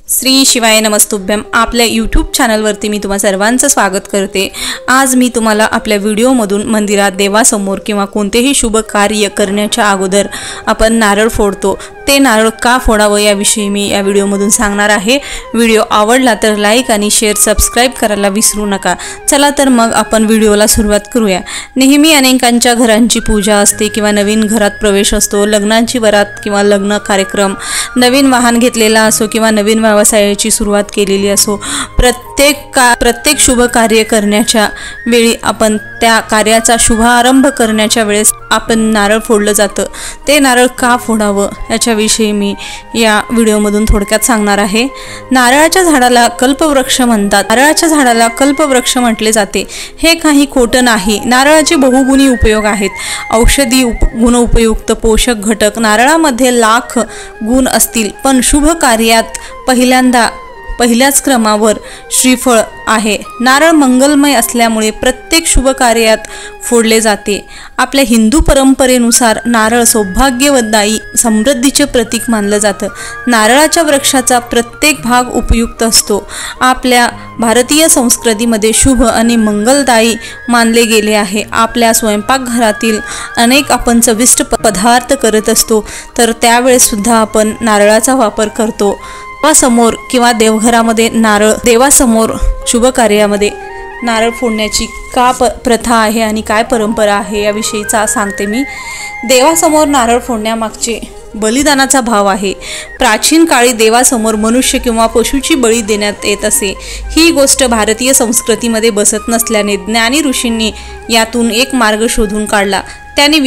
श्री शिवाय नमस्तुभ्यम आपल्या यूट्यूब चॅनलवरती मी तुम्हा सर्वांचं स्वागत करते। आज मी तुम्हाला आपल्या व्हिडिओमधून मंदिरात देवासमोर किंवा कोणतेही शुभ कार्य करण्याच्या अगोदर आपण नारळ फोडतो, ते नारळ का फोडावं याविषयी मी या व्हिडिओमधून सांगणार आहे। व्हिडिओ आवडला तर लाईक आणि शेअर सबस्क्राइब करायला विसरू नका। चला तर मग आपण व्हिडिओला सुरुवात करूया। नेहमी अनेकांच्या घरांची पूजा असते किंवा नवीन घरात प्रवेश असतो, लग्नाची वरात किंवा लग्न कार्यक्रम, नवीन वाहन घेतलेला असो किंवा नवीन व्यवसायाची सुरुवात केलेली असो, प्रत्येक शुभ कार्य करण्याच्या वेळी आपण त्या कार्याचा शुभारंभ करण्याच्या वेळेस आपण नारळ फोडलं जातं। ते नारळ का फोडावं याच्याविषयी मी या व्हिडिओमधून थोडक्यात सांगणार आहे। नारळाच्या झाडाला कल्पवृक्ष म्हणतात। नारळाच्या झाडाला कल्पवृक्ष म्हटले जाते, हे काही खोटं नाही। नारळाचे बहुगुणी उपयोग आहेत। औषधी गुण उपयुक्त पोषक घटक नारळामध्ये लाख गुण असतील, पण शुभ कार्यात पहिल्याच क्रमावर श्रीफळ आहे। नारळ मंगलमय असल्यामुळे प्रत्येक शुभ कार्यात फोडले जाते। आपल्या हिंदू परंपरेनुसार नारळ सौभाग्यवदायी समृद्धीचे प्रतीक मानलं जातं। नारळाच्या वृक्षाचा प्रत्येक भाग उपयुक्त असतो। आपल्या भारतीय संस्कृतीमध्ये शुभ आणि मंगलदायी मानले गेले आहे। आपल्या स्वयंपाकघरातील अनेक आपण चविष्ट पदार्थ करत असतो, तर त्यावेळेस सुद्धा आपण नारळाचा वापर करतो। देवासमोर किंवा देवघरामध्ये देवासमोर शुभ कार्यामध्ये नारळ फोडण्याची का प्रथा आहे आणि काय परंपरा आहे याविषयीचा सांगते मी। देवासमोर नारळ फोडण्यामागचे बलिदानाचा भाव आहे। प्राचीन काळी देवासमोर मनुष्य किंवा पशुची बळी देण्यात येत असे। ही गोष्ट भारतीय संस्कृतीमध्ये बसत नसल्याने ज्ञानी ऋषींनी यातून एक मार्ग शोधून काढला। त्यांनी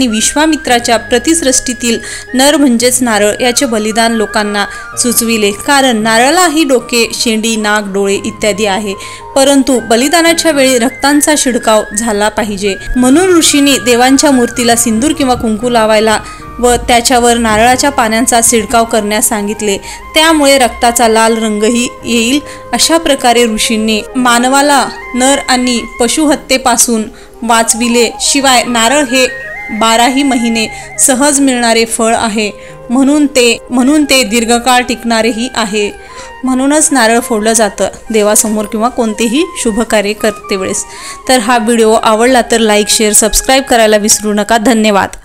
विश्वामित्राच्या प्रतिसृष्टीतील नर म्हणजेच नारळ याचे बलिदान लोकांना सुचविले, कारण नारळालाही डोके, शेंडी, नाक, डोळे इत्यादी आहे, परंतु बलिदानाच्या वेळी रक्तांचा शिडकाव झाला पाहिजे। म्हणून ऋषींनी देवांच्या मूर्तीला सिंदूर किंवा कुंकू लावायला व त्याच्यावर नारळाच्या पाण्याचा शिडकाव करण्यास सांगितले, त्यामुळे रक्ताचा लाल रंगही येईल। अशा प्रकारे ऋषींनी मानवाला नर आणि पशुहत्येपासून वाचविले। शिवाय नारळ हे 12ही महिने सहज मिळणारे फळ आहे, म्हणून ते दीर्घकाळ टिकणारेही आहे। म्हणूनच नारळ फोडलं जातं देवासमोर किंवा कोणतेही शुभ कार्य करते वेळेस। तर हा व्हिडिओ आवडला तर लाईक शेअर सबस्क्राइब करायला विसरू नका। धन्यवाद।